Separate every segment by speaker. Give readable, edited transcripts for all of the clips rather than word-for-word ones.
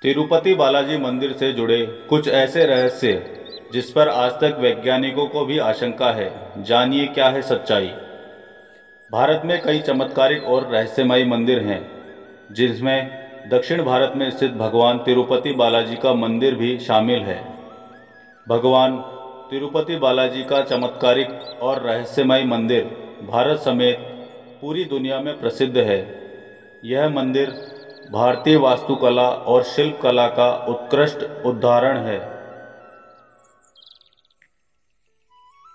Speaker 1: तिरुपति बालाजी मंदिर से जुड़े कुछ ऐसे रहस्य जिस पर आज तक वैज्ञानिकों को भी आशंका है। जानिए क्या है सच्चाई। भारत में कई चमत्कारिक और रहस्यमयी मंदिर हैं, जिसमें दक्षिण भारत में स्थित भगवान तिरुपति बालाजी का मंदिर भी शामिल है। भगवान तिरुपति बालाजी का चमत्कारिक और रहस्यमय मंदिर भारत समेत पूरी दुनिया में प्रसिद्ध है। यह मंदिर भारतीय वास्तुकला और शिल्पकला का उत्कृष्ट उदाहरण है।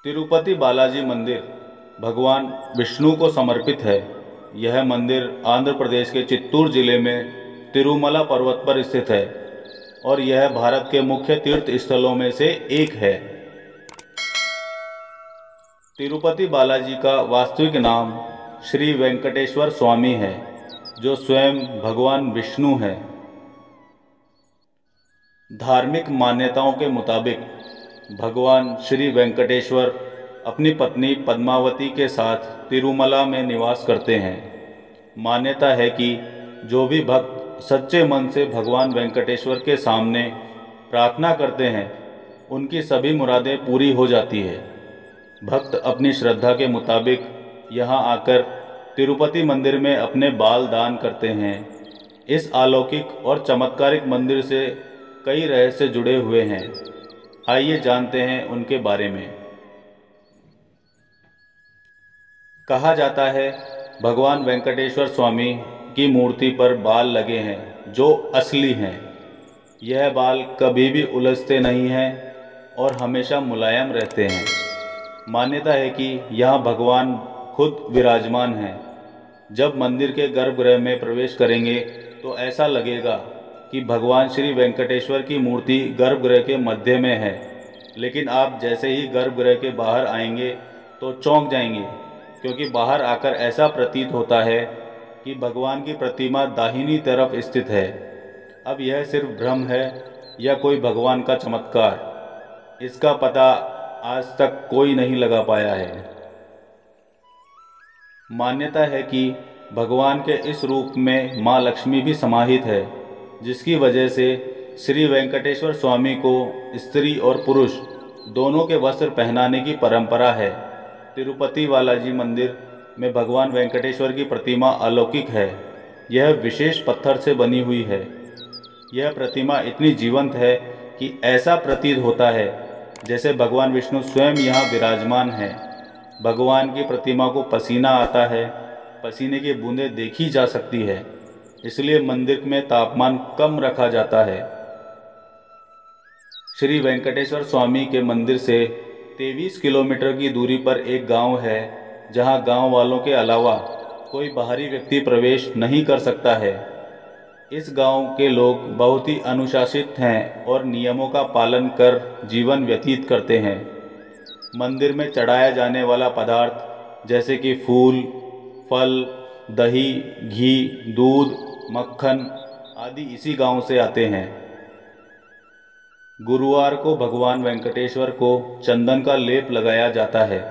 Speaker 1: तिरुपति बालाजी मंदिर भगवान विष्णु को समर्पित है। यह मंदिर आंध्र प्रदेश के चित्तूर जिले में तिरुमला पर्वत पर स्थित है और यह भारत के मुख्य तीर्थ स्थलों में से एक है। तिरुपति बालाजी का वास्तविक नाम श्री वेंकटेश्वर स्वामी है, जो स्वयं भगवान विष्णु हैं। धार्मिक मान्यताओं के मुताबिक भगवान श्री वेंकटेश्वर अपनी पत्नी पद्मावती के साथ तिरुमला में निवास करते हैं। मान्यता है कि जो भी भक्त सच्चे मन से भगवान वेंकटेश्वर के सामने प्रार्थना करते हैं, उनकी सभी मुरादें पूरी हो जाती है। भक्त अपनी श्रद्धा के मुताबिक यहाँ आकर तिरुपति मंदिर में अपने बाल दान करते हैं। इस अलौकिक और चमत्कारिक मंदिर से कई रहस्य जुड़े हुए हैं। आइए जानते हैं उनके बारे में। कहा जाता है भगवान वेंकटेश्वर स्वामी की मूर्ति पर बाल लगे हैं जो असली हैं। यह बाल कभी भी उलझते नहीं हैं और हमेशा मुलायम रहते हैं। मान्यता है कि यहाँ भगवान खुद विराजमान हैं। जब मंदिर के गर्भगृह में प्रवेश करेंगे तो ऐसा लगेगा कि भगवान श्री वेंकटेश्वर की मूर्ति गर्भगृह के मध्य में है, लेकिन आप जैसे ही गर्भगृह के बाहर आएंगे तो चौंक जाएंगे, क्योंकि बाहर आकर ऐसा प्रतीत होता है कि भगवान की प्रतिमा दाहिनी तरफ स्थित है। अब यह सिर्फ भ्रम है या कोई भगवान का चमत्कार, इसका पता आज तक कोई नहीं लगा पाया है। मान्यता है कि भगवान के इस रूप में माँ लक्ष्मी भी समाहित है, जिसकी वजह से श्री वेंकटेश्वर स्वामी को स्त्री और पुरुष दोनों के वस्त्र पहनाने की परंपरा है। तिरुपति बालाजी मंदिर में भगवान वेंकटेश्वर की प्रतिमा अलौकिक है। यह विशेष पत्थर से बनी हुई है। यह प्रतिमा इतनी जीवंत है कि ऐसा प्रतीत होता है जैसे भगवान विष्णु स्वयं यहाँ विराजमान हैं। भगवान की प्रतिमा को पसीना आता है, पसीने की बूंदें देखी जा सकती है, इसलिए मंदिर में तापमान कम रखा जाता है। श्री वेंकटेश्वर स्वामी के मंदिर से 23 किलोमीटर की दूरी पर एक गांव है, जहां गांव वालों के अलावा कोई बाहरी व्यक्ति प्रवेश नहीं कर सकता है। इस गांव के लोग बहुत ही अनुशासित हैं और नियमों का पालन कर जीवन व्यतीत करते हैं। मंदिर में चढ़ाया जाने वाला पदार्थ जैसे कि फूल, फल, दही, घी, दूध, मक्खन आदि इसी गांव से आते हैं। गुरुवार को भगवान वेंकटेश्वर को चंदन का लेप लगाया जाता है,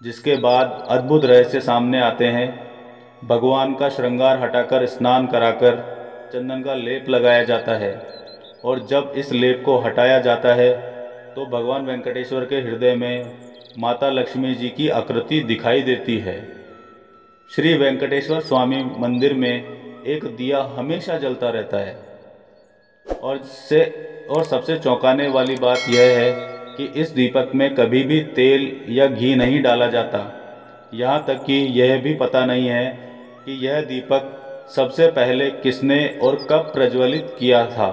Speaker 1: जिसके बाद अद्भुत रहस्य सामने आते हैं। भगवान का श्रृंगार हटाकर स्नान कराकर चंदन का लेप लगाया जाता है और जब इस लेप को हटाया जाता है तो भगवान वेंकटेश्वर के हृदय में माता लक्ष्मी जी की आकृति दिखाई देती है। श्री वेंकटेश्वर स्वामी मंदिर में एक दिया हमेशा जलता रहता है और सबसे चौंकाने वाली बात यह है कि इस दीपक में कभी भी तेल या घी नहीं डाला जाता। यहाँ तक कि यह भी पता नहीं है कि यह दीपक सबसे पहले किसने और कब प्रज्वलित किया था।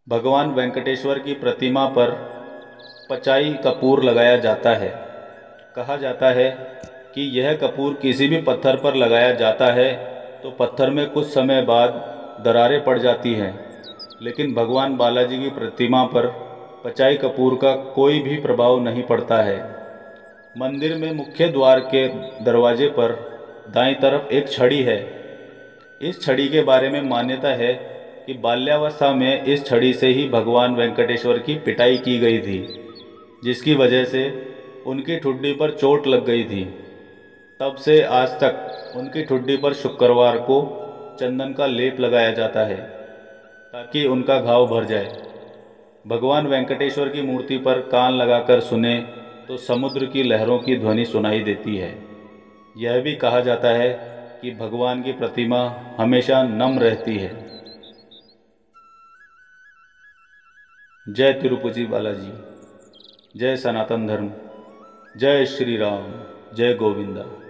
Speaker 1: भगवान वेंकटेश्वर की प्रतिमा पर पचाई कपूर लगाया जाता है। कहा जाता है कि यह कपूर किसी भी पत्थर पर लगाया जाता है तो पत्थर में कुछ समय बाद दरारें पड़ जाती हैं, लेकिन भगवान बालाजी की प्रतिमा पर पचाई कपूर का कोई भी प्रभाव नहीं पड़ता है। मंदिर में मुख्य द्वार के दरवाजे पर दाईं तरफ एक छड़ी है। इस छड़ी के बारे में मान्यता है कि बाल्यावस्था में इस छड़ी से ही भगवान वेंकटेश्वर की पिटाई की गई थी, जिसकी वजह से उनकी ठुड्डी पर चोट लग गई थी। तब से आज तक उनकी ठुड्डी पर शुक्रवार को चंदन का लेप लगाया जाता है ताकि उनका घाव भर जाए। भगवान वेंकटेश्वर की मूर्ति पर कान लगाकर सुने तो समुद्र की लहरों की ध्वनि सुनाई देती है। यह भी कहा जाता है कि भगवान की प्रतिमा हमेशा नम रहती है। जय तिरुपति बालाजी, जय सनातन धर्म, जय श्री राम, जय गोविंदा।